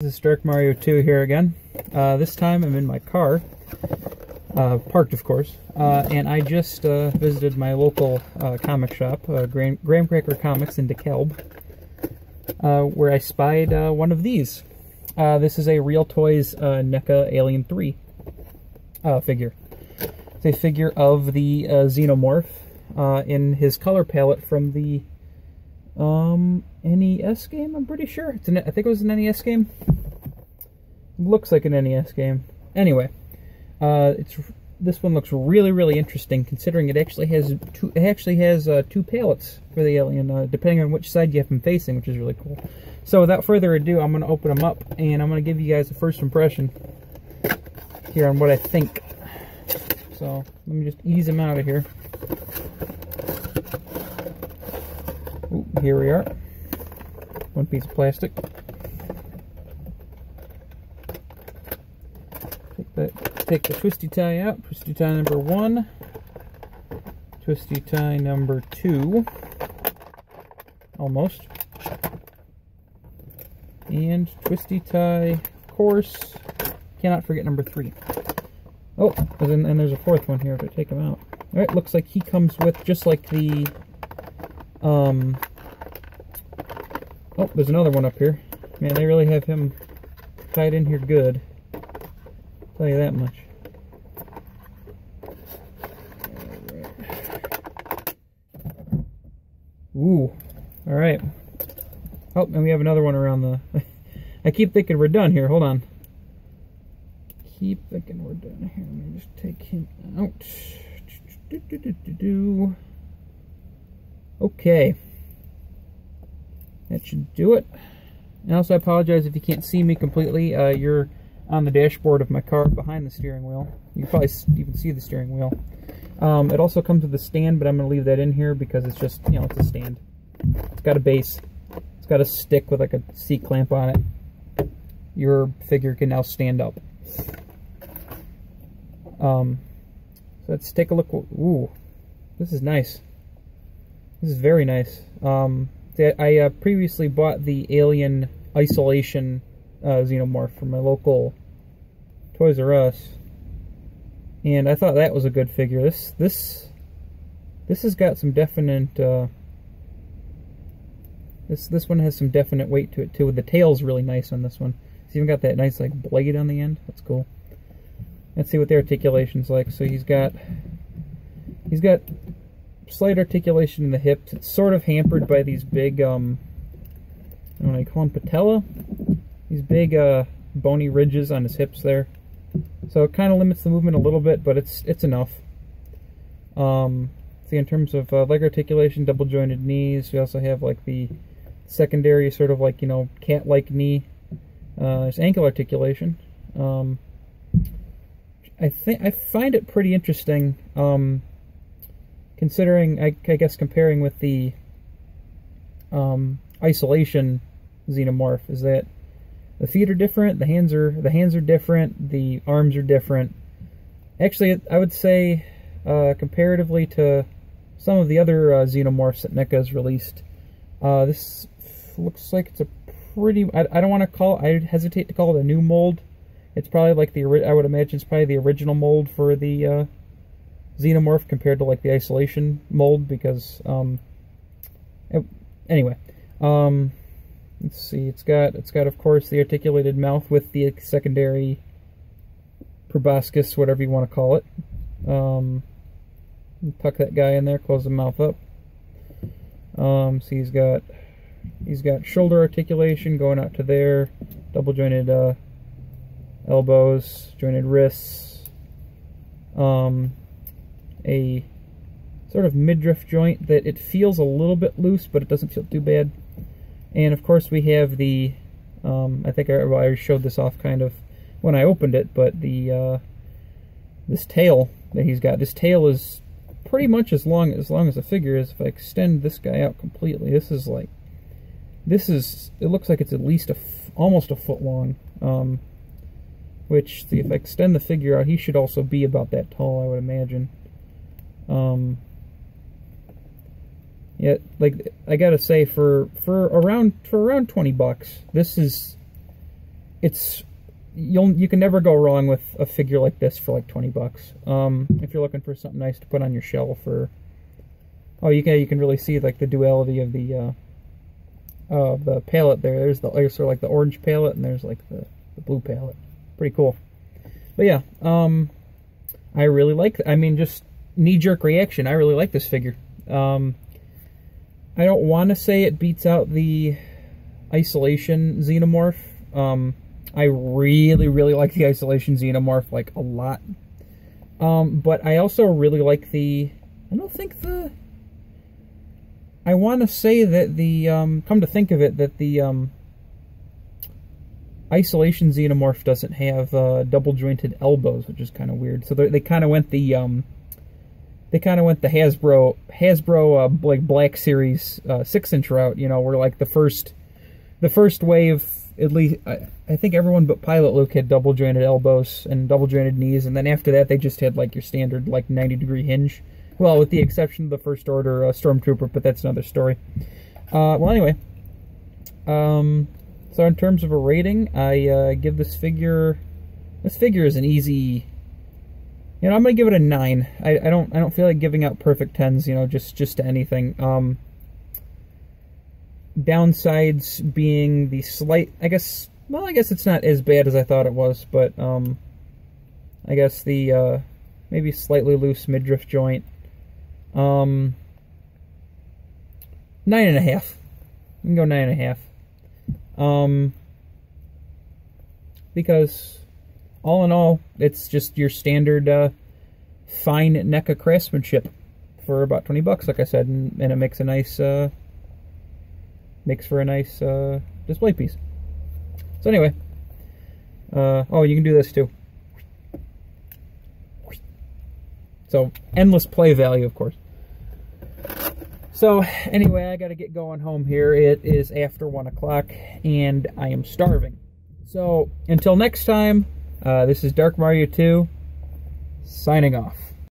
This is Dark Mario 2 here again. This time I'm in my car, parked of course, and I just visited my local comic shop, Graham Cracker Comics in DeKalb, where I spied one of these. This is a Real Toys NECA Alien 3 figure. It's a figure of the Xenomorph in his color palette from the NES game, I'm pretty sure. I think it was an NES game. Looks like an NES game. Anyway, this one looks really interesting, considering it actually has two palettes for the alien, depending on which side you have him facing, which is really cool. So without further ado, I'm going to open them up, and I'm going to give you guys a first impression here on what I think. So let me just ease them out of here. Ooh, here we are. One piece of plastic. Take the twisty tie out. Twisty tie number 1. Twisty tie number 2. Almost. And twisty tie, of course. Cannot forget number 3. Oh, and there's a fourth one here if I take him out. Alright, looks like he comes with just like the oh, there's another one up here. Man, they really have him tied in here good. I'll tell you that much. Ooh. Alright. Oh, and we have another one around the... I keep thinking we're done here. Hold on. Keep thinking we're done here. Let me just take him out. Okay. That should do it. And also, I apologize if you can't see me completely. You're on the dashboard of my car behind the steering wheel. You can probably even see the steering wheel. It also comes with a stand, but I'm going to leave that in here because it's just, you know, it's a stand. It's got a base. It's got a stick with like a C-clamp on it. Your figure can now stand up. So let's take a look. Ooh, this is nice. This is very nice. I previously bought the Alien Isolation Xenomorph from my local Toys R Us, and I thought that was a good figure. This has got some definite. This one has some definite weight to it too. The tail's really nice on this one. It's even got that nice like blade on the end. That's cool. Let's see what the articulation's like. So he's got slight articulation in the hips. It's sort of hampered by these big, I don't know, I call them patella? These big bony ridges on his hips there. So it kind of limits the movement a little bit, but it's enough. See, in terms of leg articulation, double jointed knees. We also have like the secondary sort of like, you know, cat-like knee. There's ankle articulation. I find it pretty interesting, considering, I guess, comparing with the Isolation Xenomorph, is that the feet are different, the hands are different, the arms are different. Actually, I would say, comparatively to some of the other Xenomorphs that NECA has released, this looks like it's a pretty... I don't want to call... I hesitate to call it a new mold. It's probably like the... I would imagine it's probably the original mold for the Xenomorph compared to like the Isolation mold, because anyway, let's see. It's got of course the articulated mouth with the secondary proboscis, whatever you want to call it. Tuck that guy in there, close the mouth up. So he's got shoulder articulation going out to there, double jointed elbows, jointed wrists, a sort of midriff joint that it feels a little bit loose, but it doesn't feel too bad. And of course we have the, I think I already showed this off kind of when I opened it, but the this tail that he's got, this tail is pretty much as long as the figure is. If I extend this guy out completely, it looks like it's at least almost a foot long. Which, see, if I extend the figure out, he should also be about that tall, I would imagine. Yeah, like I gotta say, for around $20, this is you can never go wrong with a figure like this for like 20 bucks. If you're looking for something nice to put on your shelf, or you can really see like the duality of the palette there. There's sort of like the orange palette, and there's like the blue palette. Pretty cool. But yeah, I really like. I mean, just knee-jerk reaction. I really like this figure. I don't want to say it beats out the Isolation Xenomorph. I really, really like the Isolation Xenomorph, like, a lot. But I also really like I want to say that come to think of it, that the Isolation Xenomorph doesn't have double jointed elbows, which is kind of weird. So they kind of went the Hasbro like Black Series 6-inch route, you know, where like the first wave, at least I think everyone but Pilot Luke had double jointed elbows and double jointed knees, and then after that they just had like your standard like 90-degree hinge. Well, with the exception of the First Order Stormtrooper, but that's another story. Well, anyway, so in terms of a rating, I give this figure. This figure is an easy. You know, I'm gonna give it a 9. I don't feel like giving out perfect 10s. You know, just to anything. Downsides being the slight. I guess it's not as bad as I thought it was, but I guess the maybe slightly loose midriff joint. 9.5. You can go 9.5. Because all in all, it's just your standard fine NECA craftsmanship for about 20 bucks, like I said, and it makes a nice for a nice display piece. So anyway, oh, you can do this too. So endless play value, of course. So anyway, I got to get going home here. It is after 1 o'clock, and I am starving. So until next time, this is Dark Mario 2, signing off.